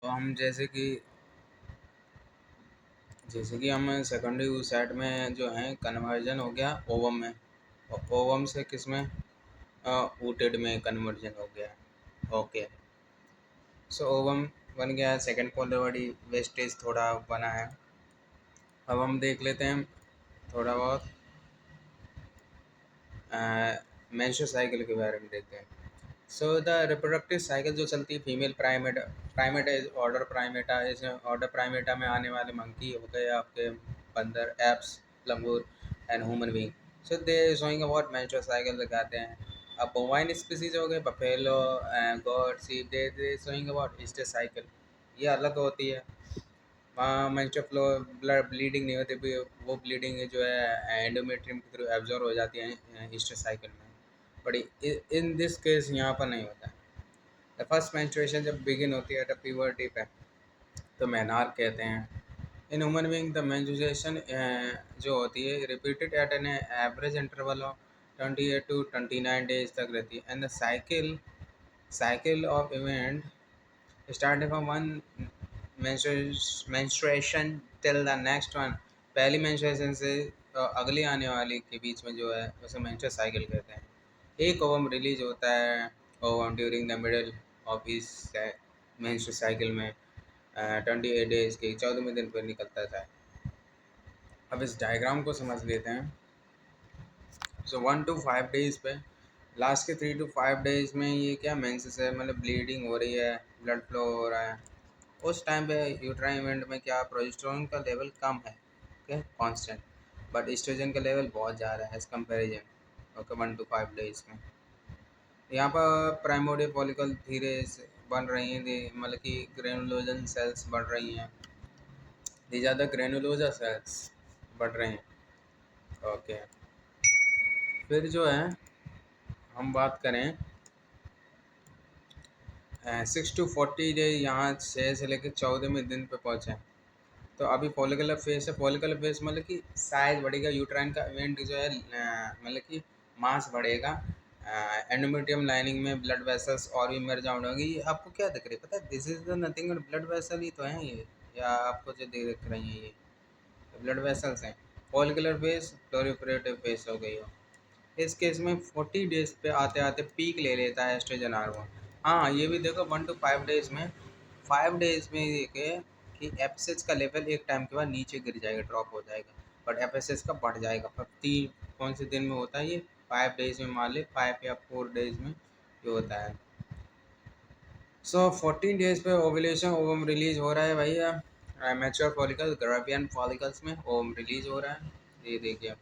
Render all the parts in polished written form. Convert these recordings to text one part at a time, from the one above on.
तो हम जैसे कि हम सेकेंडरी सेट में जो है कन्वर्जन हो गया ओवम में, और ओवम से किस में, ऊटेड में कन्वर्जन हो गया। ओके, सो ओवम बन गया है, सेकेंड पोलर बॉडी वेस्टेज थोड़ा बना है। अब हम देख लेते हैं थोड़ा बहुत मेंस्ट्रुअल साइकिल के बारे में देखते हैं। सो द रिप्रोडक्टिव साइकिल जो चलती है female primata, primata is order primata, इस ऑर्डर प्राइमेटा में आने वाले मंकी हो गए आपके बंदर, apes, langur and human being. So they showing about menstrual cycle दिखाते हैं। अब बोवाइन स्पीसीज हो गए buffalo, goat, sheep, they showing about oestrous cycle, ये अलग होती है। वहाँ मेंस्ट्रुअल फ्लो, ब्लड ब्लीडिंग नहीं होती, वो ब्लीडिंग जो है एंडोमेट्रियम के थ्रू एब्जॉर्ब हो जाती है ईस्टर साइकिल में, बट इन दिस केस यहाँ पर नहीं होता है। द फर्स्ट मेंस्ट्रुएशन जब बिगिन होती है द प्यूबर्टी पे, तो मेनार कहते हैं। In human being the menstruation जो होती है repeated at an average interval of 28 to 29 days तक रहती है। And the cycle of event starting from one menstruation till the next one, पहली मेंस्ट्रुएशन से अगली आने वाली के बीच में जो है उसे मेंस्ट्रुअल साइकिल कहते हैं। एक ओवम रिलीज होता है ovum during the middle of इस मेंस्ट्रुअल साइकिल में, 28 डेज के 14वें दिन पर निकलता था। अब इस डायग्राम को समझ लेते हैं। सो 1 to 5 डेज पे, लास्ट के 3 to 5 डेज में ये क्या मेंसेस है, मतलब ब्लीडिंग हो रही है, ब्लड फ्लो हो रहा है। उस टाइम पे यूट्राइन इवेंट में क्या प्रोजेस्टेरोन का लेवल कम है, ओके कांस्टेंट, बट एस्ट्रोजन का लेवल बहुत ज़्यादा है as comparison. Okay 1 to 5 days में यहाँ पर प्राइमोडियल फॉलिकल धीरे से बन रही हैं, मतलब कि ग्रेनुलोजन सेल्स बढ़ रही हैं, दी ज़्यादा ग्रेनुलोजा सेल्स बढ़ रहे हैं। ओके, फिर जो है हम बात करें 6 to 40 डेज, यहाँ 6 से लेकर 14वें दिन पे पहुँचे। तो अभी फॉलिकुलर फेस है, फॉलिकुलर फेस मतलब कि साइज बढ़ेगा, यूट्राइन का इवेंट जो है मतलब कि मास बढ़ेगा, एंडोमेट्रियम लाइनिंग में ब्लड वेसल्स और भी मर्ज आउट होंगी। ये आपको क्या दिख रही है पता है, this is the nothing but blood vessel ही तो हैं ये, या आपको जो दिख रही हैं ये ब्लड वेसल्स हैं। फॉलिकुलर फेस प्लोरिफरेटिव फेस हो गई हो। इस केस में 40 डेज पे आते आते पीक ले लेता है एस्ट्रोजन हार्मोन। हाँ ये भी देखो 1 to 5 डेज में, 5 डेज में देखे कि एफएसएच का लेवल एक टाइम के बाद नीचे गिर जाएगा, ड्रॉप हो जाएगा, बट एफएसएच का बढ़ जाएगा। पर तीन कौन से दिन में होता है ये, 5 डेज में, मान ले 5 या 4 डेज में ये होता है। सो 14 डेज पे ओवुलेशन, ओवम रिलीज हो रहा है भैया, मैच्योर फॉलिकल ग्रावियन फॉलिकल्स में ओवम रिलीज हो रहा है। ये देखिए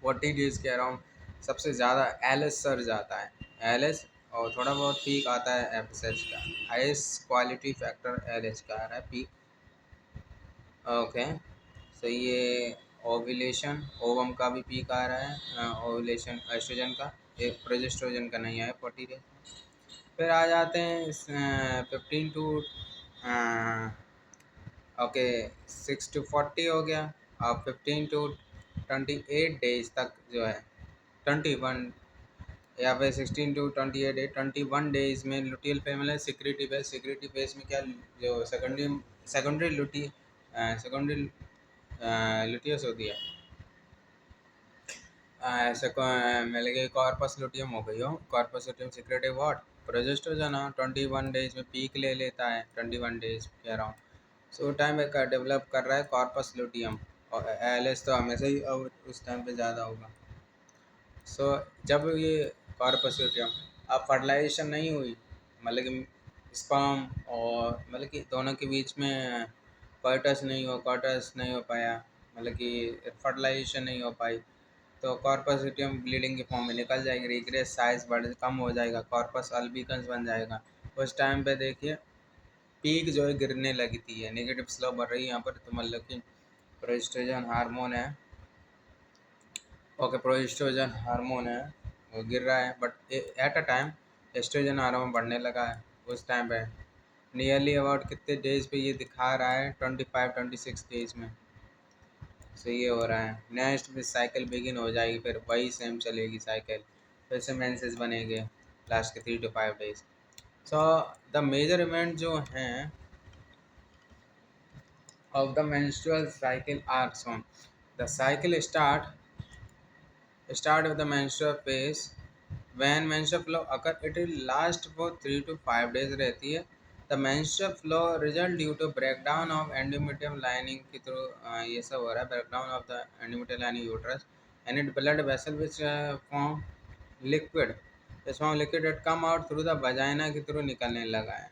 40 डेज के अराउंड सबसे ज़्यादा एल एस सर्ज आता है, एल एस, और थोड़ा बहुत पीक आता है एफ एस एच का, highest quality factor L H का आ रहा है पीक। ओके, सो ये ओवुलेशन ओवम का भी पीक आ रहा है, ओवुलेशन एस्ट्रोजन का, एक प्रोजेस्ट्रोजन का नहीं आया 40 डेज। फिर आ जाते हैं 15 to ओके 6 to 40 हो गया। अब 15 to 28 डेज तक जो है 21, या फिर 16 to 28 डेज, 21 डेज में लुटियल फैमिली सिक्रेटिव है। सिक्रेटिव फेस में क्या, जो सेकेंडरी सेकेंडरी लुटियस होती है, ऐसे मिल गई कॉर्पस लुटियम हो गई हो, corpus luteum secretive what progesterone, 21 days में पीक ले लेता है, 21 डेज के अराउंड। सो टाइम का डेवलप कर रहा है कॉर्पस लुटियम, और एल एस तो हमेशा ही उस टाइम पे ज़्यादा होगा। सो जब ये कॉर्पस लुटियम, अब फर्टिलाइजेशन नहीं हुई, मतलब कि स्पर्म और मतलब कि दोनों के बीच में कॉर्टस नहीं हो पाया, मतलब कि फर्टिलाइजेशन नहीं हो पाई, तो कॉर्पस लुटियम ब्लीडिंग की फॉर्म में निकल जाएगी, रिग्रेस साइज बढ़ कम हो जाएगा, कॉर्पस अल्बिकन्स बन जाएगा। उस टाइम पे देखिए पीक जो है गिरने लगती है, नेगेटिव स्लो बढ़ रही है यहाँ पर, तो मतलब कि प्रोजेस्टेरोन हार्मोन है, ओके प्रोजेस्टेरोन हार्मोन है वो गिर रहा है, but at a time oestrogen hormone बढ़ने लगा है। उस टाइम पे नियरली अबाउट कितने डेज पे ये दिखा रहा है, 25-26 डेज में। सो ये हो रहा है, नेक्स्ट में साइकिल बिगिन हो जाएगी, फिर वही सेम चलेगी साइकिल, फिर से मेंसेस बनेंगे लास्ट के 3 to 5 days. So the major event जो हैं of the menstrual cycle are shown. The cycle start with the menstrual phase. When menstrual flow occur, it will last for 3 to 5 days रहती है. The menstrual flow result due to breakdown of endometrium lining के through ये सब हो रहा है, breakdown of the endometrium lining uterus and its blood vessel which form liquid. This form liquid that come out through the vagina के through निकलने लगा है.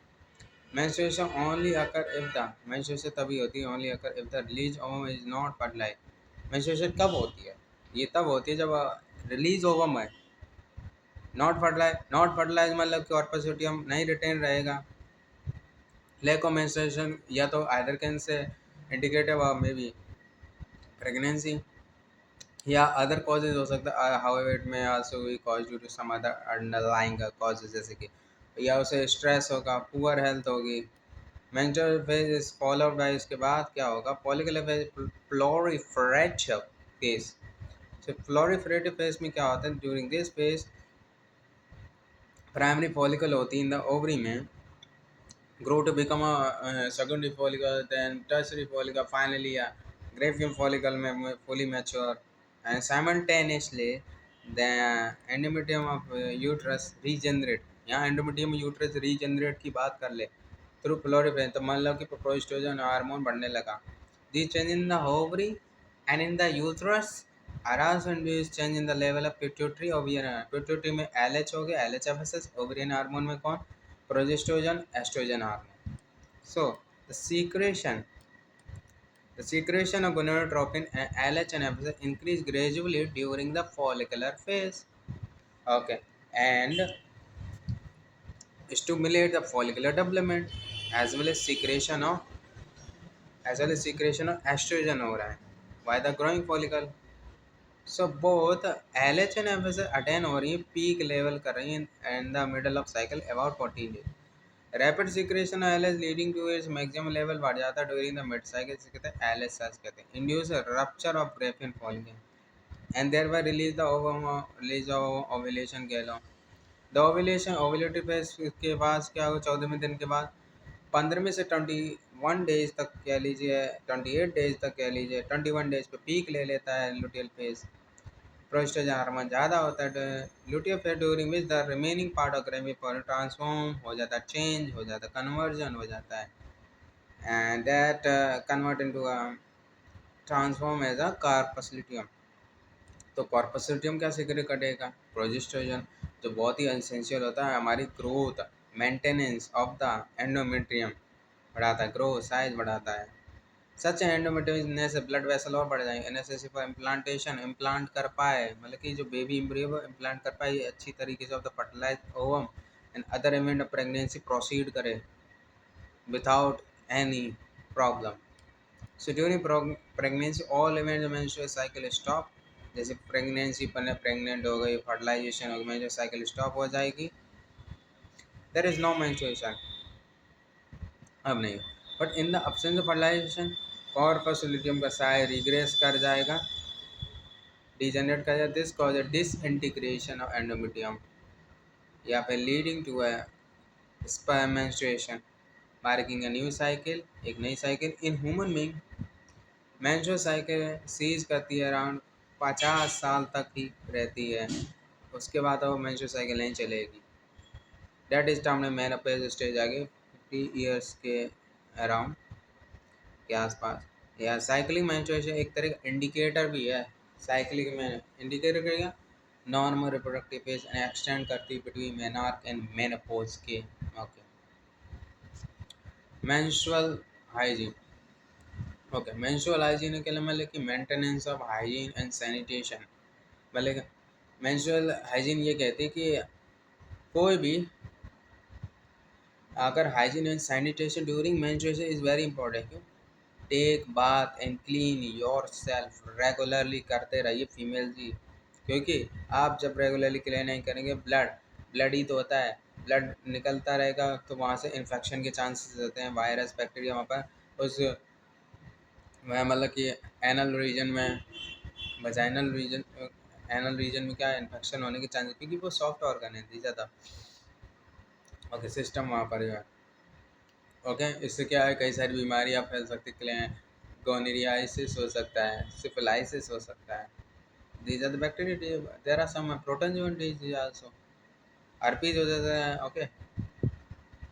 Menstruation only occur if the menstruation तभी होती है only occur if the release ovum is not fertilized. Menstruation कब होती है? ये तब होती है जब रिलीज ओवम है, नॉट फर्टिलाइज मतलब कॉर्पस नहीं रिटेन रहेगा. लैक ऑफ मेंस्ट्रुएशन या तो either can say indicative may be pregnancy या अदर कॉजेज हो सकता है. However it may also be cause due to some other underlying causes, जैसे कि या उसे स्ट्रेस होगा, पुअर हेल्थ होगी. Menstrual phase is followed by, इसके बाद क्या होगा, फॉलिकुलर फेज, प्लोरिफरेटिव फेज. तो प्लोरिफरेटिव फेज में क्या होता है, during this phase primary follicle होती है इन द ओवरी में grow to become a secondary follicle, then tertiary follicle, finally a Graafian follicle में fully mature, and simultaneously the endometrium of uterus regenerate. यहाँ endometrium uterus regenerate की बात कर ले through proliferation, तो मान लो कि प्रोस्ट्रोजन हार्मोन बढ़ने लगा. These change in the ovary and in the uterus are also induced change in the level of pituitary ovarian. Pituitary में LH हो गया, LHFSS. ovarian हार्मोन में कौन, progestogen, estrogen hormone. So the secretion of gonadotropin and LH and FSH increase gradually during the follicular phase. Okay, and stimulate the follicular development as well as secretion of estrogen हो रहा है by the growing follicle. So both LH and FSH attain हो रही है, peak level कर रही है in the middle of cycle about 14 days. Rapid secretion L H leading to its maximum level बढ़ जाता है ड्यूरिंग द मिड साइकिल, से कहते हैं एल एच एस कहते हैं. Induce rupture of Graafian follicle and thereby release the ovulation कह लो. द ओवुलेशन ओवुलेटरी फेज के बाद क्या होगा, 14वें दिन के बाद 15वें से 21 डेज तक कह लीजिए, 28 डेज तक कह लीजिए, 21 डेज पे पीक ले लेता है लुटियल फेज. प्रोस्ट्रोजन हार्मोन ज़्यादा होता है luteal phase during which the remaining part of ग्रेविफॉर ट्रांसफॉर्म हो जाता है, चेंज हो जाता है, कन्वर्जन हो जाता है, and that convert into transform as a corpus luteum. तो कॉर्पस लुटियम क्या सीक्रेट करेगा, प्रोजेस्ट्रोजन, जो बहुत ही एसेंशियल होता है हमारी growth maintenance of the endometrium, बढ़ाता है ग्रोथ साइज बढ़ाता है. सच एंडोमेट्रियम से ब्लड वेसल और बढ़ जाएंगे, नेसेसरी फॉर इम्प्लांटेशन, इम्प्लांट कर पाए मतलब कि जो बेबी एम्ब्रियो वो इम्प्लांट कर पाए अच्छी तरीके से of the fertilize ovum and other event of pregnancy proceed करे without any problem. So during pregnancy all event menstrual cycle stop. जैसे प्रेगनेंसी पर प्रेग्नेंट हो गई, फर्टिलाइजेशन हो गई, मेंस्ट्रुअल साइकिल स्टॉप हो जाएगी, देयर इज नो मेंस्ट्रुएशन, अब नहीं. But in the absence of fertilization corpus luteum का साइज रिग्रेस कर जाएगा, डिजेनरेट कर जाएगा. This cause disintegration of endometrium या फिर leading to a sperm menstruation marking a new cycle, एक नई cycle. In human being menstrual cycle cease करती है अराउंड 50 साल तक ही रहती है, उसके बाद वो मेंस्ट्रुअल साइकिल नहीं चलेगी. That is time menopause stage आ गई 50 ईयर्स के अराउंड के आसपास. या साइक्लिंग मेंस्ट्रुएशन एक तरह का इंडिकेटर भी है. साइक्लिंग में इंडिकेटर करेगा normal reproductive phase and extend करती बिटवीन मेनॉर्क एंड मेनोपॉज के. Okay, menstrual hygiene. Okay, menstrual hygiene के लिए मतलब कि maintenance of hygiene and sanitation. मतलब मेंस्ट्रुअल हाइजीन ये कहती है कि कोई भी अगर hygiene and sanitation during menstruation is very important. क्यों, take bath and clean yourself regularly करते रहिए फीमेल जी, क्योंकि आप जब रेगुलरली क्लीन नहीं करेंगे ब्लड ही तो होता है, ब्लड निकलता रहेगा तो वहाँ से इन्फेक्शन के चांसेस होते हैं. वायरस बैक्टीरिया वहाँ पर उस वह मतलब कि एनल रीजन में वजाइनल रीजन एनल रीजन में क्या इन्फेक्शन होने के चांसेस, क्योंकि वो सॉफ्ट ऑर्गन है ज़्यादा. ओके, सिस्टम वहाँ पर जो है. ओके, इससे क्या है कई सारी बीमारियाँ फैल सकती हैं, गोनेरियासिस हो सकता है, सिफिलाइसिस हो सकता है। These are the bacteria, there are some protozoan disease also. Herpes हो जाता है, okay.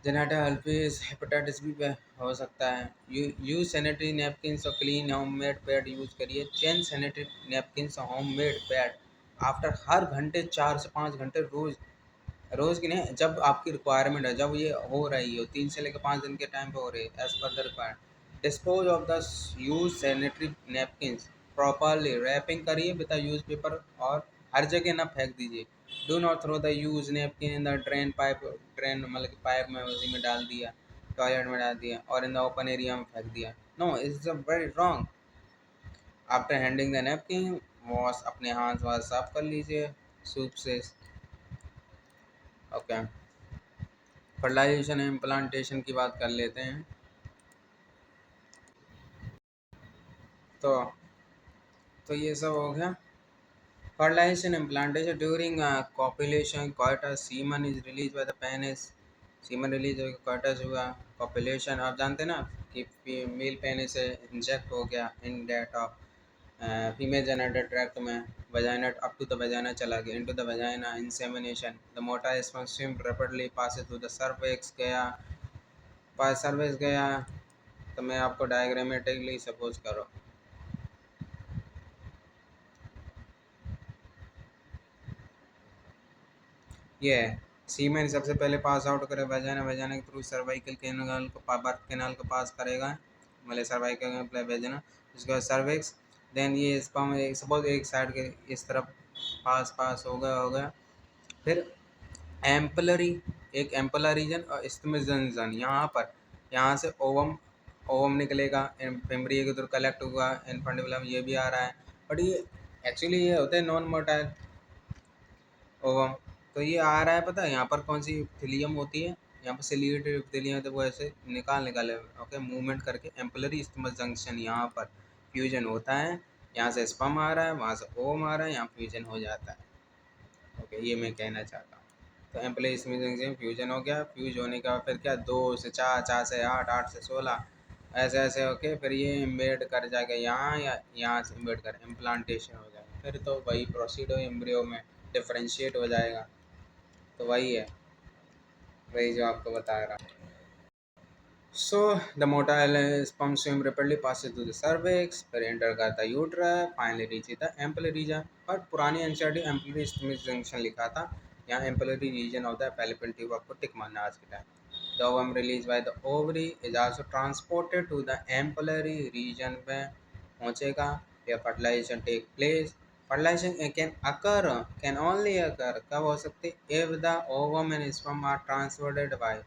Genital herpes, hepatitis B पे हो सकता है। यूज सैनिटरी नैपकिन्स और क्लीन होममेड पैड यूज करिए। चेंज सैनिटरी नैपकिन्स और होममेड पैड आफ्टर हर घंटे 4 से 5 घंटे रोज। रोज की नहीं, जब आपकी रिक्वायरमेंट है, जब ये हो रही हो, 3 से लेकर 5 दिन के टाइम पे हो रही है, as per the requirement. Dispose of the use sanitary napkins properly, wrapping करिए विद यूज पेपर और हर जगह ना फेंक दीजिए। Do not throw the use napkin in the drain pipe, drain मतलब कि पाइप में उसी में डाल दिया, टॉयलेट में डाल दिया और इन द ओपन एरिया में फेंक दिया। No, it's a very wrong. After handing the napkin wash, अपने हाथ वाथ साफ कर लीजिए सूप से, ओके। फर्टिलाइजेशन एंड प्लांटेशन की बात कर लेते हैं। तो ये सब हो गया। Fertilization and plantation during copulation coitus, semen is release by the penis. Semen release हो कोइटस हुआ। कॉपुलेशन आप जानते हैं ना कि मेल पेनिस से इंजेक्ट हो गया in that of female genital tract में, vagina up to the vagina चला गया, into the vagina, insemination, the motile sperm swim rapidly passes through the cervix गया, पास सर्विस गया। तो मैं आपको डायग्रामेटिकली सपोज करो, ये है सीमेन सबसे पहले पास आउट करे वजाना, वजाना के थ्रू सर्वाइकल कैनाल को, बर्थ कैनाल को पास करेगा, मतलब सर्वाइकल में भेजना, उसके बाद सर्विक्स। देन ये स्पर्म सपोज एक साइड के इस तरफ पास हो गया। फिर एम्पलरी, एक एम्पलर रीजन और इस्थमस जंक्शन, यहाँ से ओवम, निकलेगा, फेम्ब्रिया के थ्रू कलेक्ट हुआ, इन्फेंटिबुलम ये भी आ रहा है। बट ये एक्चुअली ये होते हैं नॉन मोटाइल ओवम। तो ये आ रहा है, पता है यहाँ पर कौन सी इप्थिलियम होती है, यहाँ पर सिलिएटेड इप्थिलियम, तो वो ऐसे निकाल ओके, मूवमेंट करके एम्पलरी इस्थमस जंक्शन यहाँ पर फ्यूजन होता है। यहाँ से स्पर्म आ रहा है, वहाँ से ओवम आ रहा है, यहाँ फ्यूजन हो जाता है। ओके, ये मैं कहना चाहता हूँ। तो एम्प्लॉय इसमें फ्यूजन हो गया, फ्यूज होने का फिर क्या 2 से 4, 4 से 8, 8 से 16, ऐसे ऐसे होके फिर ये इम्बेड कर जाएगा यहाँ, या यहाँ से इम्बेड कर इम्प्लांटेशन हो जाएगा, फिर तो वही प्रोसीड हो एम्ब्रियो में डिफ्रेंशिएट हो जाएगा। तो वही है, वही जो आपको बता रहा हूँ। So the motile sperm swim rapidly passes through the cervix, फिर एंटर करता है uterus, finally reach the ampullary region. और पुरानी एनसीईआरटी एम्पलरी स्टिमुलस जंक्शन लिखा था, यहाँ ampullary region of the fallopian tube आपको टिक मारना आज के time. The ovum release by the ovary is also transported to the ampullary region में पहुँचेगा, या fertilization take place. Fertilization can only occur कब हो सकती, if the ovum and sperm are transported by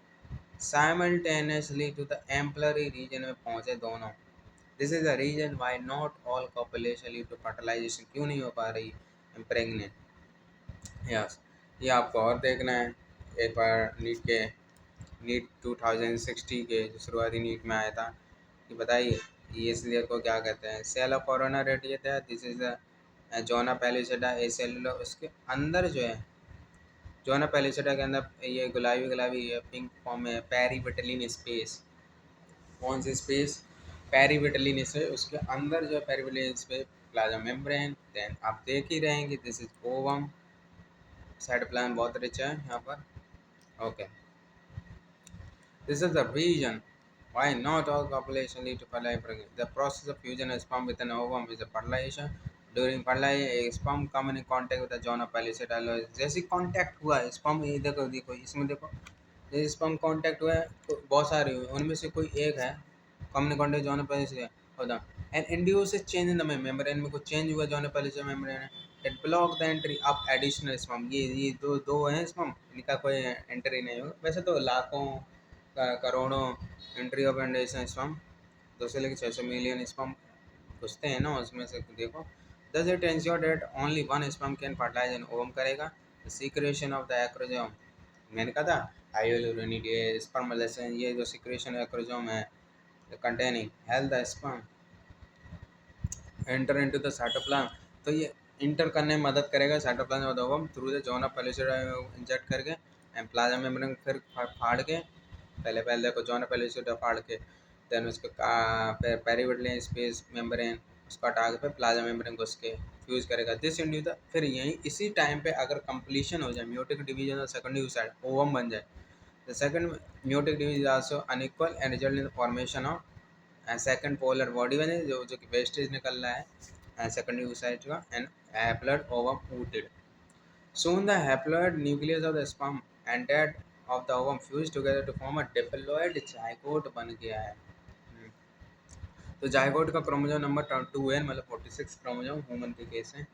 simultaneously to the ampullary region में पहुंचे दोनों। This is the reason why not all copulation lead to fertilization, क्यों नहीं हो पा रही इम्प्रेगनेंट। यस, ये आपको और देखना है एक बार नीट 2060 के जो शुरुआती नीट में आया था, कि बताइए ये इस लेयर को क्या कहते हैं। सेल ऑफ कोरोना रेडिएट है, this is zona pellucida a cellular, उसके अंदर जो है जोना पैलिसेडा के अंदर ये गुलाबी गुलाबी पिंक फॉर्म में पेरीविटलिन स्पेस। कौन सी स्पेस, पेरीविटलिन स्पेस, उसके अंदर जो perivitelline space plasma membrane. Then आप देख ही रहेंगे this is ovum, side plan बहुत रिच है यहाँ पर, okay. This is the reason why not all population lead to fertilization. The process of fusion of sperm with an ovum is a fertilization. During fertilization, sperm come in contact with the zona pellucida. जैसे contact हुआ है sperm, ये देखो देखो इसमें देखो, जैसे sperm contact हुआ है तो बहुत सारे हुए, उनमें से कोई एक है कम कांटेक्ट जोना pellucida होता, and induce change in the membrane में कुछ चेंज हुआ जोना pellucida मेम्ब्रेन है, that block the entry of additional sperm। ये दो हैं स्पर्म, इनका कोई एंट्री नहीं होगा। वैसे तो लाखों करोड़ों एंट्री ऑफ एंडेशन स्पर्म, 200 से लेकर 600 मिलियन स्पर्म घुसते हैं ना, उसमें से देखो। This it ensure that only one sperm can fertilize and ovum करेगा। The secretion of the acrosome, मैंने कहा था हाइड्रोनिड ये स्पर्म ये जो सीक्रेशन एक्रोजोम है containing health the sperm enter into the cytoplasm, तो ये इंटर करने में मदद करेगा cytoplasm of the ovum through the zona pellucida inject करके, एंड प्लाज्मा मेम्ब्रेन फिर फाड़ के, पहले देखो जोना पेल्यूसिडा फाड़ के देन उसके फिर पेरिविटलिन स्पेस मेम्ब्रेन, उसको हटा के फिर प्लाज्मा मेम्ब्रेन को उसके फ्यूज करेगा। दिस इंड्यूस द, फिर यहीं इसी टाइम पे अगर कंप्लीशन हो जाए म्यूटिक डिवीजन और सेकेंडरी साइड ओवम बन जाए, the second meiotic division also unequal and result in the formation of second polar body बने, जो कि वेस्टेज निकल रहा है सेकेंडरी साइड का, एंड हैप्लॉइड ओवम ऊटेड। Soon the haploid nucleus of the sperm and that of the ovum fuse together to form a diploid zygote बन गया है। तो जाइगोट का क्रोमोसोम नंबर 2n मतलब 46 क्रोमोसोम ह्यूमन के केस है।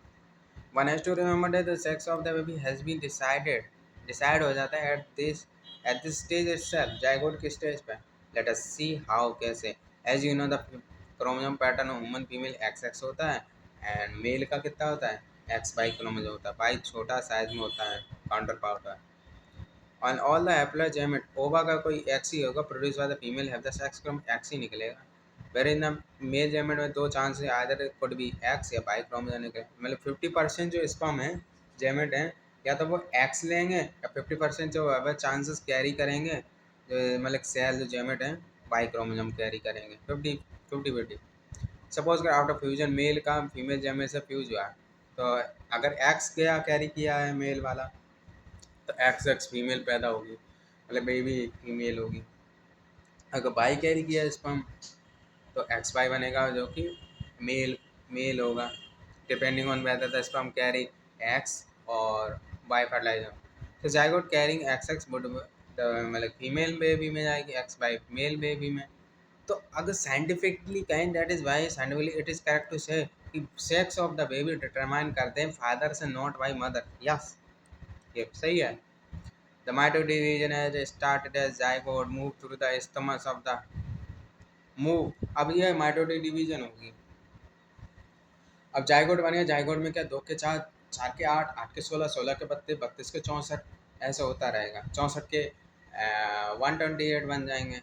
One has to remember that the sex of the baby has been decide हो जाता है at this stage itself, zygote के स्टेज पे। लेट अस सी हाउ, कैसे। As you know the chromosome pattern of human female XX होता है and mail का कितना होता है XY क्रोमोसोम होता है। बाई छोटा साइज में होता है, काउंटर पार्ट होता है। On all the haploid gamete ova का कोई एक्स ही होगा, produce by the female have the sex chromosome X ही निकलेगा। Where in the male gamete में दो चांस है, either it could be X या बाई क्रोमोसोम निकले। मतलब 50% जो स्पर्म है गैमेट है, या तो वो एक्स लेंगे या 50% जो है चांसेस कैरी करेंगे, जो मतलब सेल जो गैमेट है बाई क्रोमोसोम कैरी करेंगे। 50-50। सपोज कर आफ्टर फ्यूजन मेल का फीमेल गैमेट से फ्यूज हुआ है, तो अगर एक्स गया कैरी किया है मेल वाला, तो एक्स फीमेल पैदा होगी, मतलब बेबी फीमेल होगी। अगर बाई कैरी किया स्पर्म, तो XY बनेगा जो कि मेल मेल होगा, depending on whether the sperm carry x और बाई फर्टिलाइजर। तो जाइगोट कैरिंग XX वुड मतलब फीमेल बेबी में जाएगी, एक्स बाई मेल बेबी में। तो अगर साइंटिफिकली कहें, that is why scientifically it is correct to say कि sex of the baby determine करते हैं फादर से, नॉट बाई मदर। यस, ये सही है। The mitotic division has started as zygote, move through the stomachs of the move। अब ये mitotic division होगी। अब जाइगोट बनेगा, जाइगोट में क्या 2 के 4, 4 के 8, 8 के 16, 16 के 32, 32 के 64, ऐसा होता रहेगा। 64 के 128 बन जाएंगे,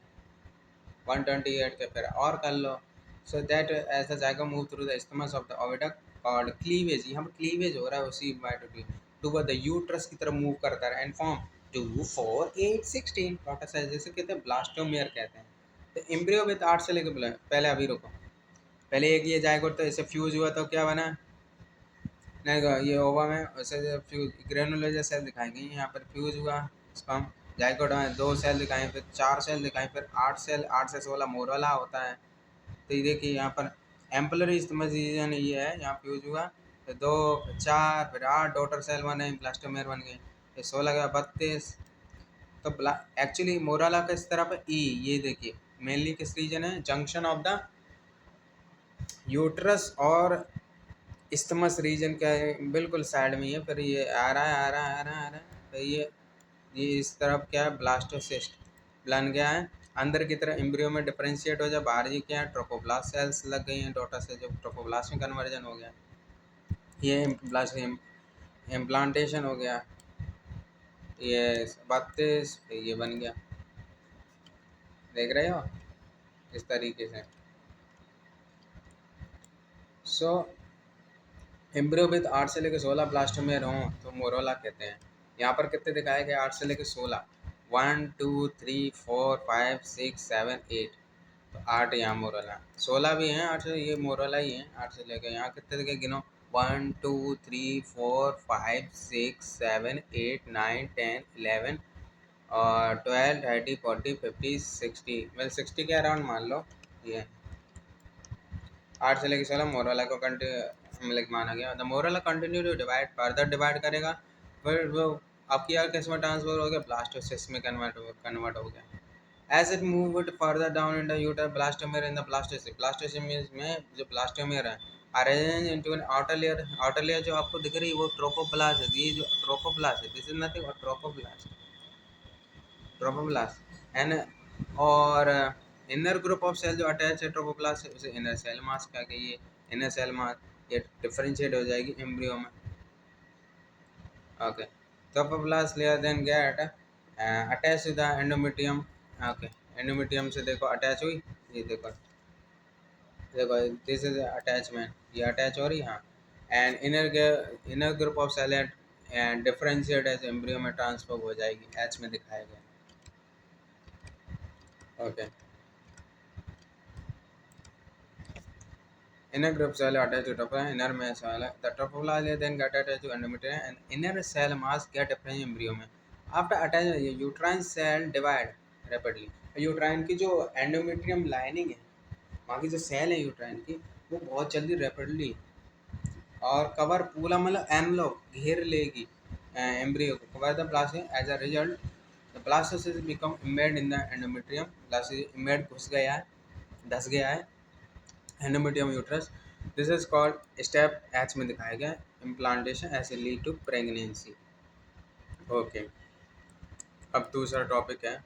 128 के फिर और कर लो। So that as the zygote move through the stomach of the oviduct called cleavage, यहाँ पर क्लीवेज हो रहा है उसी माइटोटिक टू द यूट्रस की तरफ मूव करता है एंड फॉर्म 2 4 8 16 डॉटर साइज, जैसे कहते हैं ब्लास्टोमेयर कहते हैं। तो एम्ब्रियो विद 8 से लेकर पहले अभी रुको, पहले एक ये जाइगोट तो इसे फ्यूज हुआ तो क्या बना, नहीं ये ओवा में उसे फ्यूज ग्रेनुलर सेल दिखाएंगे, यहाँ पर फ्यूज हुआ स्पर्म, जाइगोट में 2 सेल दिखाएं, फिर 4 सेल दिखाएं, फिर 8 सेल, 8 से 16 मोरला होता है। तो ये देखिए यहाँ पर एम्पलरी रीजन ये है, यहाँ फ्यूज हुआ, फिर 2 फिर 4 फिर 8 डॉटर सेल बने, ब्लास्टोमेयर बन गए, फिर 16 का 32। तो एक्चुअली मोराला किस तरफ है, ई, ये देखिए मेनली किस रीजन है, जंक्शन ऑफ द यूट्रस और इस्थमस रीजन का बिल्कुल साइड में ही है। फिर ये आ रहा है आ रहा है आ रहा है आ रहा है, तो ये इस तरफ क्या है, ब्लास्टोसिस्ट बन गया है। अंदर की तरफ एम्ब्रियो में डिफरेंशिएट हो जाए, बाहर जी क्या है, ट्रोफोब्लास्ट सेल्स लग गई हैं, डॉटर से जो ट्रोफोब्लास्ट में कन्वर्जन हो गया, ये ब्लास्ट इम्प्लांटेशन हो गया, ये 32 ये बन गया, देख रहे हो इस तरीके से। सो एम्ब्रियो विद 8 से लेकर 16 ब्लास्टोमेयर हों तो मोरोला कहते हैं। यहाँ पर कितने दिखाए गए, 8 से लेकर 16, 1 2 3 4 5 6 7 8, तो 8 यहाँ मोरोला, 16 भी हैं 8 से, ये मोरोला ही हैं 8 से लेकर। यहाँ कितने दिखे गिनो, 1 2 3 4 5 6 7 8 9 10 11 और 12 30 40 50 60, मतलब 60 के अराउंड मान लो। ये 8 से लेकर 16 मोरला को मतलब माना गया। The morula continue to divide, further divide करेगा, फिर वो आपकी यार किस में ट्रांसफर हो गया, ब्लास्टोसिस्ट में कन्वर्ट हो गया। As it move it further down in the uterus blastomere in the blastocyst, blastocyst में जो ब्लास्टोमेयर है arrange into an outer layer, outer layer जो आपको दिख रही है वो ट्रोपोप्लास्ट है, ये जो ट्रोपोप्लास्ट है, this is nothing but ट्रोपोप्लास्ट, ट्रोपोप्लास्ट and और इनर ग्रुप ऑफ सेल जो अटैच है ट्रोपोप्लास्ट से, उसे इनर सेल मास कहा गया। ये इनर सेल मास ये डिफरेंशिएट हो जाएगी एम्ब्रियो में। Okay, trophoblast layer then get attach to the endometrium. Okay, endometrium से देखो अटैच हुई, ये देखो देखो दिस इज अटैचमेंट, ये अटैच हो रही, हाँ। And inner group of cell and differentiate as embryo में ट्रांसफर हो जाएगी, एच में दिखाया गया। Okay, Inner group cell attached to tropoplasm, inner mass cell. The tropoplasm then get attached to endometrium and inner cell mass get attached to embryo में. After attachment, uterine cell divide rapidly. Uterine की जो endometrium lining है, वहाँ की जो cell है uterine की, वो बहुत जल्दी रैपिडली और कवर पूरा मतलब एनवलप घेर लेगी एम्ब्रियो को. Cover the blast as a result the blastocyst become embed in the endometrium. Blastocyst embed घुस गया है, धस गया है endometrium uterus. This is called step H में दिखाया गया implantation as a lead to pregnancy. Okay, अब दूसरा टॉपिक है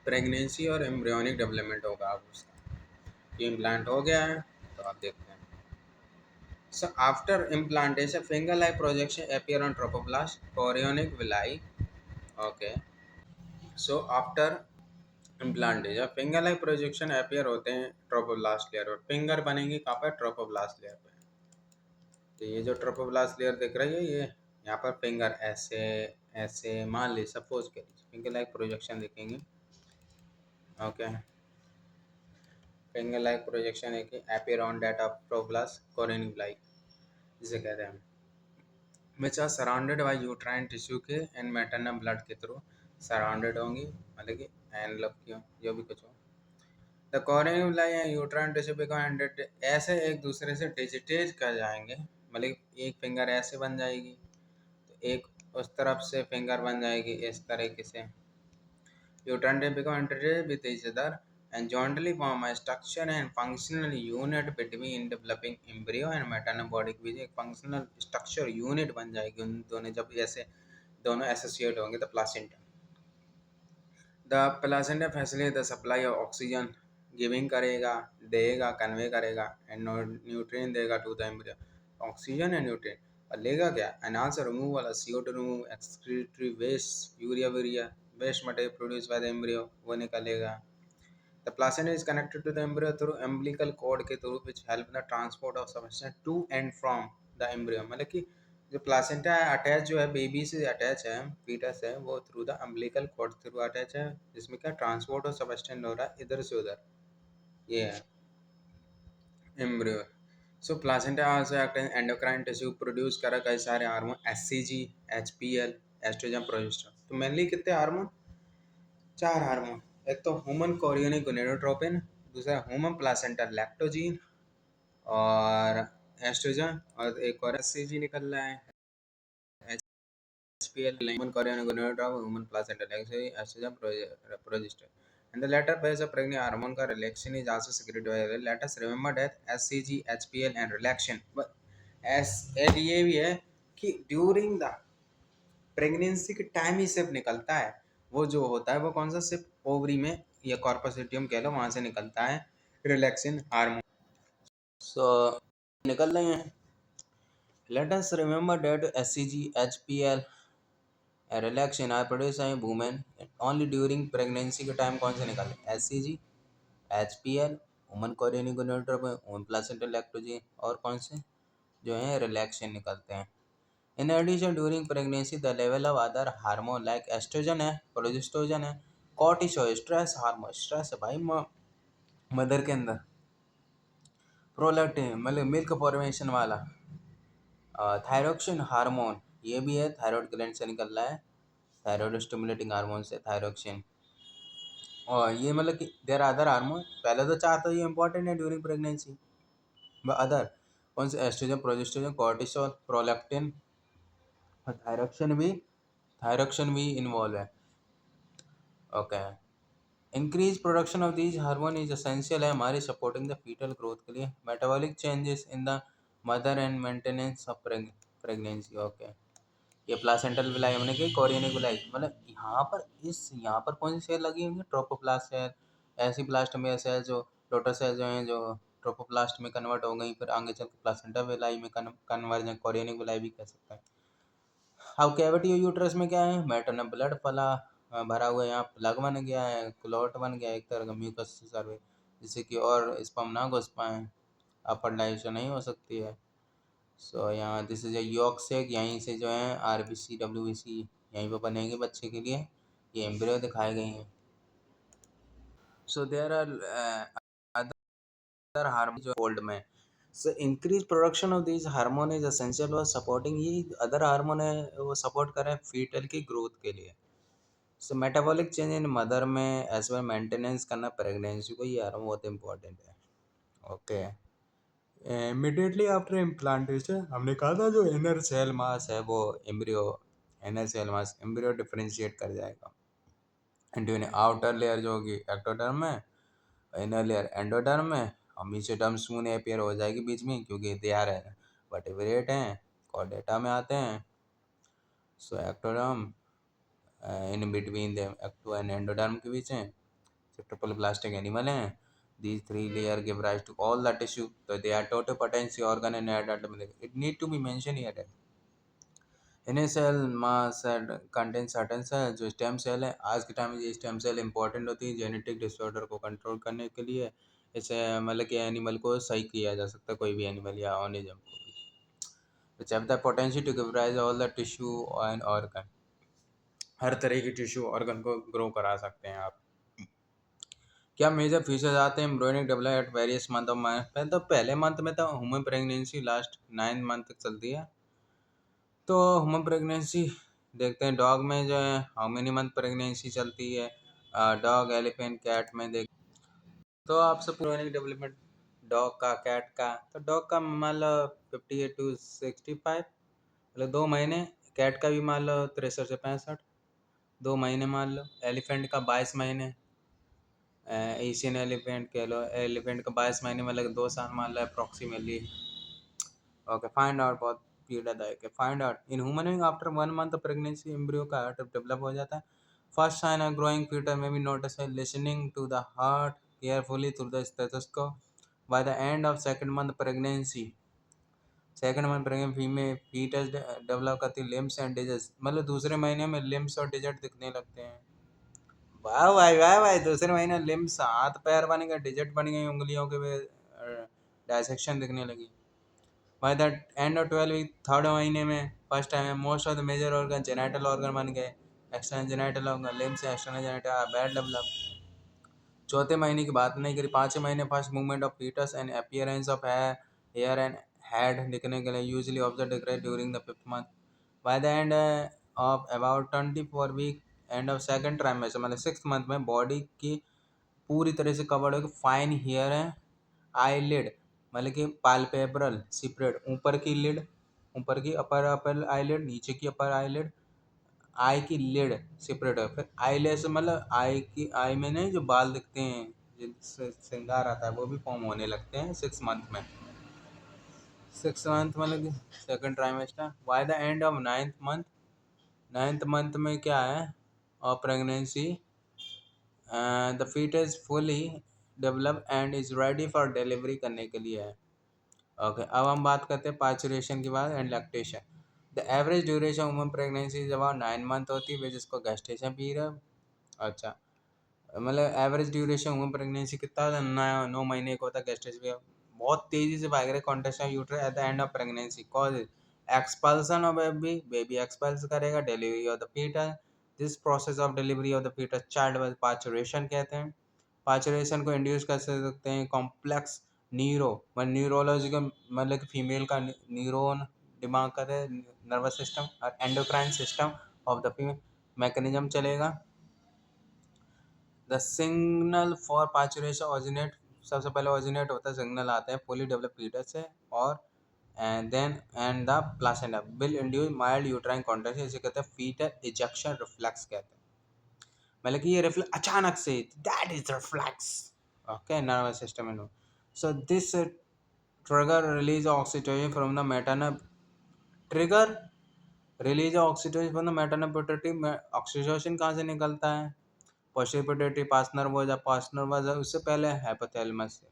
प्रेगनेंसी और एम्ब्रियोनिक डेवलपमेंट होगा. अब उसका ये इम्प्लांट हो गया है तो आप देखते हैं. So after implantation, finger-like projection appear on trophoblast, chorionic villi. Okay. So after implantation, finger-like projection appear होते हैं trophoblast layer पर. फिंगर बनेंगी कहाँ पर? trophoblast layer पे. तो ये जो trophoblast layer दिख रही है, ये यहाँ पर फिंगर ऐसे ऐसे मान ली, सपोज करिए फिंगर-like projection दिखेंगे. ओके, फिंगर-like projection है कि appear on that of trophoblast, chorionic villi जिसे कहते हैं, which are surrounded by uterine tissue के and maternal blood के थ्रू सराउंडेड होंगी, मतलब कि एंड लव की हो, जो भी कुछ हो. The corneal villi and uterine tissue become ऐसे एक दूसरे से डिजिटेट कर जाएंगे, मतलब एक फिंगर ऐसे बन जाएगी तो एक उस तरफ से फिंगर बन जाएगी इस तरीके से. Uterine tissue become interchange with each other and jointly form a structure and functional unit between developing embryo and maternal body के बीच एक functional structure unit बन जाएगी उन दोनों जब ऐसे दोनों एसोसिएट होंगे. The placenta facilitate the supply of oxygen, giving करेगा, देगा, कन्वे करेगा एंड न्यूट्रिएंट देगा to the embryo. Oxygen and nutrient. और लेगा क्या? And also removal of CO2 remove, excretory waste, urea waste material produce by the embryo वो निकलेगा. The placenta is connected to the embryo through umbilical cord के through which help the transport of substance to and from the embryo. मतलब कि जो placenta है attach जो है baby से अटैच है, फीटस है, वो through the umbilical cord through attach है, जिसमें क्या ट्रांसपोर्ट और सबस्टेंस हो रहा है इधर से उधर. ये है embryo. So placenta also act as endocrine tissue, produce करा कई सारे hormone HCG, HPL, estrogen, progesterone. तो मेनली कितने हार्मोन? 4 हार्मोन. एक तो ह्यूमन कोरियोनिक गोनेडोट्रोपिन, दूसरा ह्यूमन प्लासेंटा लैक्टोजीन और एस्ट्रोजन, और एक और HCG निकल रहा है, HPL, human chorionic gonadotropin, human placenta lactogen, estrogen, progesterone. In the latter phase of pregnancy, hormone का relaxin is also secreted by the. Let us remember that HCG, HPL and relaxin. But ये भी है कि during the pregnancy के time ही सिर्फ निकलता है. वो जो होता है वो कौन सा? सिर्फ ओवरी में या कॉर्पस ल्यूटियम कह लो, वहाँ से निकलता है रिलैक्सिन हार्मोन. सो निकल रहे हैं. Let us remember that HCG, HPL relaxin are produce by women only during pregnancy के टाइम. कौन से निकल? HCG, HPL, woman chorionic gonadotropin, woman placenta lactogen, और कौन से जो हैं रिलैक्सिन निकलते हैं. In addition, during pregnancy, the level of other hormone like estrogen है, प्रोजेस्टेरोन है, cortisol स्ट्रेस हार्मोन, स्ट्रेस है भाई मदर के अंदर, प्रोलैक्टिन मतलब मिल्क फॉर्मेशन वाला, थायरोक्सिन हार्मोन ये भी है, थायराइड ग्लैंड से निकल रहा है, थायराइड स्टिमुलेटिंग हार्मोन से थायरोक्सिन. और ये मतलब कि देर अदर हार्मोन, पहले तो 4 तो ये इंपॉर्टेंट है ड्यूरिंग प्रेगनेंसी. अदर कौन से? एस्ट्रोजन, प्रोजेस्टेरोन, कॉर्टिसोल, प्रोलैक्टिन और थायरोक्सिन भी इन्वॉल्व है. Okay. Increase production of these hormone is essential है हमारे सपोर्टिंग द फीटल ग्रोथ के लिए. Metabolic changes in the mother and maintenance of pregnancy. Okay. ये प्लासेंटल विलाई हमने की, कोरियोनिक विलाई मतलब यहाँ पर कौन सी सेल लगी होंगी? ट्रोपोप्लास्ट सेल, ऐसी प्लास्टोमिया सेल जो डॉटर सेल जो हैं जो ट्रोपोप्लास्ट में कन्वर्ट हो गई, फिर आगे चल के प्लासेंटा विलाई में कन्वर्जन, कोरियोनिक विलाई भी कह सकते हैं. अब कैविटी यूट्रस में क्या है? मैटरनल ब्लड फला भरा हुआ है, यहाँ प्लग बन गया है, क्लॉट बन गया है, एक तरह का म्यूकस सर्वे, जिससे कि और स्पर्म ना घुस पाए, अब फर्टिलाइजेशन नहीं हो सकती है. सो यहाँ दिस इज यॉर्क सेक, यहीं से जो है RBC, WBC यहीं पर बनेंगे बच्चे के लिए. ये एम्ब्रियो दिखाए गए हैं. सो देयर आर हार्मोन जो कोल्ड में, so increase production of this hormone is essential for supporting, ये अदर हार्मोन है वो सपोर्ट करें फीटल की ग्रोथ के लिए। सो मेटाबॉलिक चेंज इन मदर में एज वेल मेंटेनेंस करना प्रेगनेंसी को, ये हार्मोन बहुत इंपॉर्टेंट है। ओके, इमिडिएटली आफ्टर इम्प्लांटेशन हमने कहा था जो इनर सेल मास है वो embryo, inner cell mass embryo differentiate कर जाएगा इनटू एन आउटर लेयर जो होगी एक्टोडर्म में, इनर लेयर एंडोडर्म में, और मीसोडर्म सून अपियर हो जाएगी बीच में क्योंकि दे आर है वर्टिब्रेट हैं, कॉर्डेटा में आते हैं। So ectoderm in between the ecto and endoderm के बीच हैं, ट्रिपल प्लास्टिक एनिमल हैं। These three layer give rise to all the tissue. So they are totopotency organ and adult. It need to be mentioned here that inner cell mass contain certain cell जो stem cell है, आज के time में ये stem cell important होती है genetic disorder को control करने के लिए। इसे मतलब कि एनिमल को सही किया जा सकता है, कोई भी एनिमल या ऑर्गेनिज्म को भी। Which have the potential to give rise all the tissue and organ, हर तरह की टिश्यू ऑर्गन को ग्रो करा सकते हैं आप। क्या मेजर फीचर्स आते हैं embryonic develop at various month of month, पहले तो पहले मंथ में तो ह्यूमन प्रेगनेंसी लास्ट 9 मंथ तक चलती है। तो ह्यूमन प्रेगनेंसी देखते हैं डॉग में जो है हाउ मेनी मंथ प्रेगनेंसी चलती है, डॉग एलिफेंट कैट में देख। तो आपसे एम्ब्रियोनिक डेवलपमेंट डॉग का कैट का, तो डॉग का मान लो 58 to 65 मतलब 2 महीने, कैट का भी मान लो 63 से 65 2 महीने मान लो, एलिफेंट का 22 महीने, एशियन एलिफेंट कह लो, एलिफेंट का 22 महीने मतलब 2 साल मान लो अप्रॉक्सीमेटली। ओके, फाइंड आउट बहुत पीड़ादायक है। Find out in human being after 1 month pregnancy embryo का हार्ट डेवलप हो जाता है। First sign of growing foetus में be notice listening to the heart carefully through the stethoscope. By the end of second month pregnant female foetus develop करती limbs and digits, मतलब दूसरे महीने में लिम्स और डिजिट दिखने लगते हैं। वाह भाई, दूसरे महीने लिम्स हाथ पैर बन गए, डिजिट बन गई, उंगलियों के डायसेक्शन दिखने लगी। By the end of 12 week, third महीने में first time most of the major organ genital organ बन गए, external genital organ limbs external genital bad develop. चौथे महीने की बात नहीं करी, 5वें महीने first movement of foetus and appearance of hair and head दिखने के लिए usually observe describe during the 5th month. By the end of about 24 week, end of second trimester मतलब 6th मंथ में बॉडी की पूरी तरह से कवर्ड होगी फाइन हेयर है। आई लिड मतलब कि पालपेब्रल सिपरेट, ऊपर की लिड, ऊपर की अपर अपर आई लिड, नीचे की अपर आई लिड, आई की लिड सेपरेट है। फिर आई लेस मतलब आई की आई में नहीं जो बाल दिखते हैं जिनसे श्रृंगार आता है वो भी फॉर्म होने लगते हैं 6 मंथ में। 6 मंथ मतलब कि second trimester. By the end of 9th month, 9th month में क्या है और pregnancy the foetus fully develop and is ready for delivery करने के लिए है। ओके, अब हम बात करते हैं पाचुरेशन के बाद and lactation. The average duration woman pregnancy is about 9 month होती है जिसको गेस्टेशन पीरियड। अच्छा, मतलब एवरेज ड्यूरेशन वुमन प्रेगनेंसी कितना होता है, 9 महीने का होता है गेस्टेशन पीरियड। बहुत तेजी से भाग रहे contraction uterus at the end of pregnancy cause expulsion of baby, baby expulse करेगा, delivery of the foetus. This process of delivery of the foetus child parturition कहते हैं। पाचुरेशन को इंड्यूस कर सकते हैं कॉम्प्लेक्स न्यूरो मतलब न्यूरोलॉजिकल मतलब कि फीमेल का न्यूरोन दिमाग का नर्वस सिस्टम और endocrine system of the female mechanism चलेगा। The signal for parturition originate, सबसे पहले ऑरिजिनेट होता है सिग्नल आते हैं फुली डेवलप फीटस से, और and then and the placenta will induce mild uterine contraction, इसे कहते हैं फीटल इजेक्शन रिफ्लेक्स कहते हैं। मतलब कि ये रिफ्लेक्स अचानक से, that is reflex. Okay, nervous system में। So this trigger release oxytocin from the maternal, trigger release oxytocin from the maternal pituitary में। ऑक्सीटोसिन कहाँ से निकलता है, पोस्टीरियर पिट्यूटरी पास नर्वस या पास नर्वस, उससे पहले हाइपोथैलेमस से।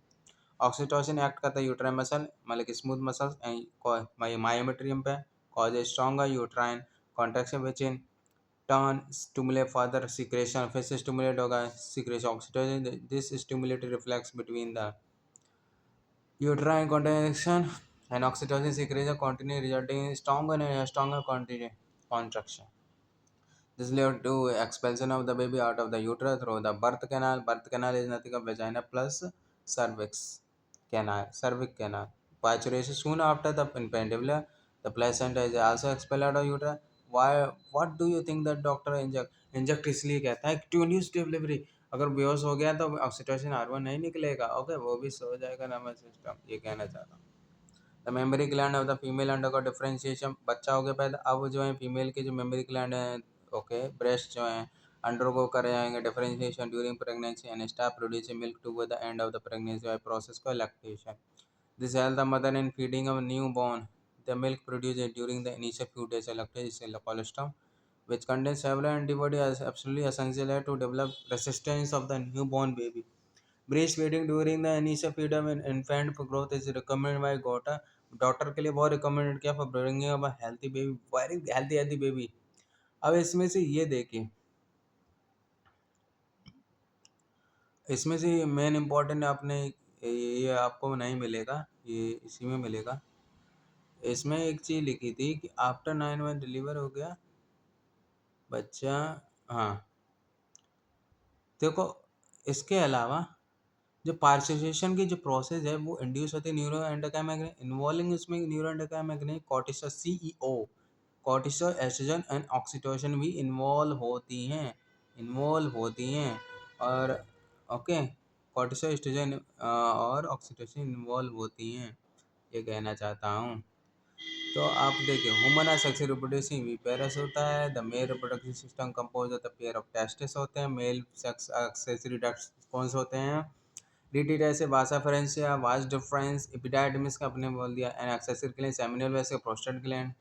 ऑक्सीटोसिन एक्ट करता है यूट्राइन मसल मतलब कि स्मूथ मसल्स मायोमेट्रियम पे, cause A stronger uterine contraction which in turn stimulate further secretion, फिर से स्टिमुलेट होगा secretion oxytocin. This stimulatory reflex between the uterine contraction and oxytocin secretion continue resulting in stronger contraction. This led to expulsion of the baby out of the uterus through the birth canal. Birth canal is nothing but vagina plus cervix. canal, cervix canal. Pituitary soon after the infantile, the placenta is also expelled out of uterus. Why? What do you think that doctor inject इसलिए कहता है to induce delivery. अगर बेहोश हो गया तो oxytocin hormone नहीं निकलेगा, ओके, वो भी सो जाएगा नर्वस सिस्टम, ये कहना चाहता हूँ। The memory gland of the female under का डिफरेंशिएशन, बच्चा हो गया पैदा, अब जो है फीमेल के जो मेमोरी ग्लैंड है, ओके, ब्रेस्ट जो है अंडर को कर जाएंगे differentiation during pregnancy and stop producing milk to the end of the pregnancy by process को lactation. This help the mother in feeding of newborn. The milk produced during the initial few days lactation colostrum which contains several antibodies is absolutely essential to develop resistance of the newborn baby. Breastfeeding during the initial period of infant growth is recommended by GOTA. Doctor के लिए बहुत recommended किया for bringing up a healthy baby, very healthy baby. अब इसमें से ये देखिए, इसमें से मेन इम्पोर्टेंट आपने ये आपको नहीं मिलेगा, ये इसी में मिलेगा। इसमें एक चीज़ लिखी थी कि आफ्टर 9 मंथ डिलीवर हो गया बच्चा। हाँ, देखो, इसके अलावा जो पार्सिसेशन की जो प्रोसेस है वो इंड्यूस होती है न्यूरो एंडोक्राइन इन्वॉल्विंग, इसमें neuro endocrine cortisol CEO, cortisol, oestrogen and oxytocin भी इन्वॉल्व होती हैं और ओके, कॉर्टिसोल, एस्ट्रोजन और ऑक्सीटोसिन इन्वॉल्व होती हैं, ये कहना चाहता हूँ। तो आप देखिए, ह्यूमन सेक्सुअल रिप्रोड्यूसिंग भी पेयर्स होता है। The male reproductive system compose of the pair of testis होते हैं। मेल सेक्स एक्सेसरी डक्ट्स कौन से होते हैं? डीटी जैसे वासा फ्रेंसिया, वास डिफरेंस, एपिडाइडमिस का अपने बोल दिया, एंड एक्सेसरी ग्लैंड, सेमिनल वैसे prostate gland,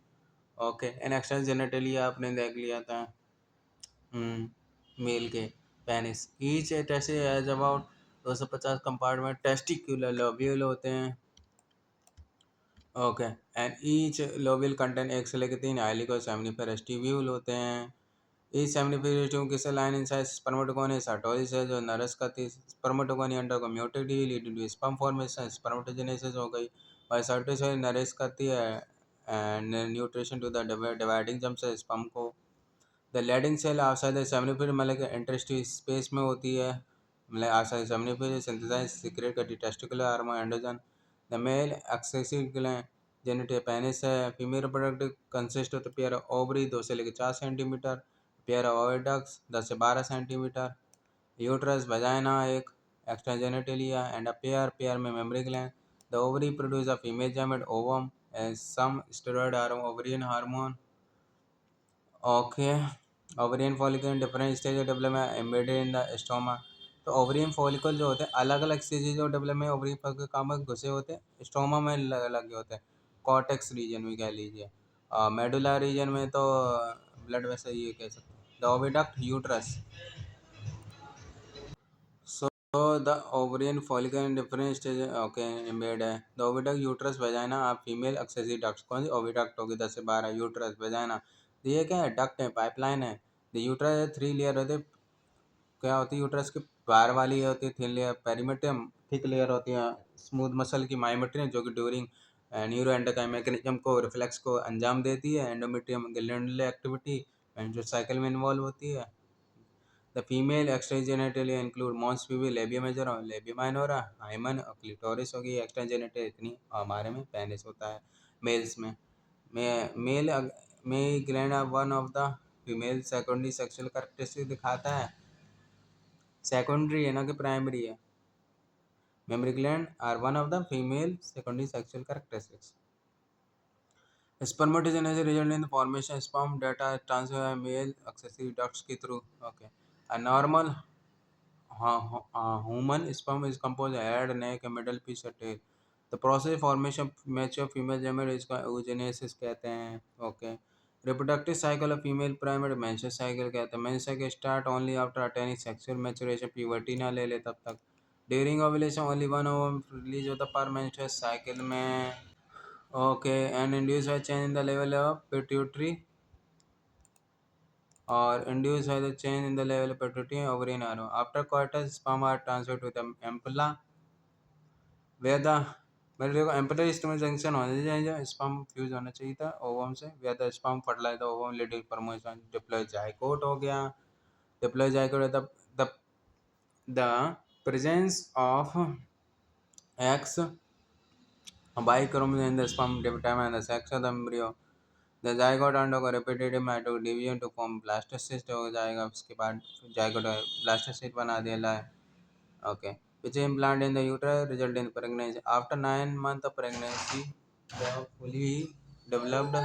okay, and external genitalia आपने देख लिया था। मेल के penis, each test has about 250 compartment testicular lobule होते हैं, okay, and each lobule contain एक से लेकर 3 हाइलिको सेमिनिफेरस ट्यूब्यूल होते हैं। ईच सेमिनिफेरस ट्यूब किसे लाइन इनसाइड स्पर्मेटोगोनी साइटोसिस है जो नरस का स्पर्मेटोगोनी अंडर को mutate leading to sperm formation, spermatogenesis हो गई, बायसाइटोसिस नरस करती है and nutrition to the dividing germ से स्पर्म को। The Leydig cell outside the seminiferous मतलब कि इंटरेस्टिव स्पेस में होती है, मतलब आउटसाइड सेमिनिफेरस सिंथेसाइज सीक्रेट करती testicular hormone androgen. The male accessory gland genital penis है। Female reproductive consist of pair of ovary 2 से लेकर 4 सेंटीमीटर, पेयर ऑफ ओविडक्ट्स 10 से 12 सेंटीमीटर, यूट्रस वजाइना एक, extra genitalia and a pair में mammary gland. The ovary produce a female gamete ovum and some steroid hormone, ovarian hormone, okay. Ovarian follicle different stage of development embedded in the stroma. तो ovarian follicle जो होते हैं अलग अलग stages of development ovary follicle काम में घुसे होते हैं, स्टोमा में लगे होते हैं, कॉर्टेक्स रीजन भी कह लीजिए, मेडुला रीजन में तो ब्लड वैसे ये कह सकते हैं। The oviduct uterus, so the ovarian follicle in different stage, okay, embed है। द ओविडक्ट यूट्रस वेजाइना, आप फीमेल एक्सेसरी डक्ट, कौन सी ओविडक्ट होगी 10 से 12, यूट्रस वेजाइना, तो ये क्या है, डक्ट है, पाइपलाइन है। द यूट्रस 3 लेयर होते, क्या होती है यूट्रस की, बाहर वाली ये होती है thin layer perimetrium, thick layer होती है स्मूथ मसल की मायोमेट्रियम जो कि ड्यूरिंग न्यूरो एंडोक्राइन मैकेनिज्म को रिफ्लेक्स को अंजाम देती है। एंडोमेट्रियम ग्लैंडुलर एक्टिविटी एंड जो साइकिल में इन्वॉल्व होती है। The female extra genitalia include mons पीवी, labia major, labia minora, hymen और क्लिटोरिस होगी। एक्स्ट्रा जेनिटल इतनी हमारे में पेनिस होता है मेल्स में। मेल में gland one of the female secondary sexual characteristic दिखाता है, सेकेंडरी है ना कि प्राइमरी है। Mammary gland are one of the female secondary sexual characteristics. Spermatogenesis result in the formation of sperm data transfer by male accessory ducts के through. Okay. A normal human sperm is composed of head, neck, middle piece और tail. The process formation of mature female gamete इसका oogenesis कहते हैं. Okay. Reproductive cycle of female primate menstrual cycle कहते हैं. Menstrual cycle start only after attaining sexual maturation, puberty ना ले ले तब तक. During ovulation only one ovum release होता per menstrual cycle में. Okay, and induced by change in the level of pituitary or induced by the change in the level of pituitary and ovarian hormone. After coitus, sperm are transferred to the ampulla where the मेरे देखो ampler स्टोमेट junction होने चाहिए, sperm fuse होना चाहिए था ovum से, where the sperm fertilize the ovum little promotion diploid zygote हो गया। Diploid zygote the presence of X Y chromosome in the sperm determine the sex of the embryo. The zygote undergo repetitive mitotic division to form blastocyst हो जाएगा, उसके बाद zygote blastocyst बना देला है. Okay, which implant in the uterus result in pregnancy. After 9 months of pregnancy, the fully developed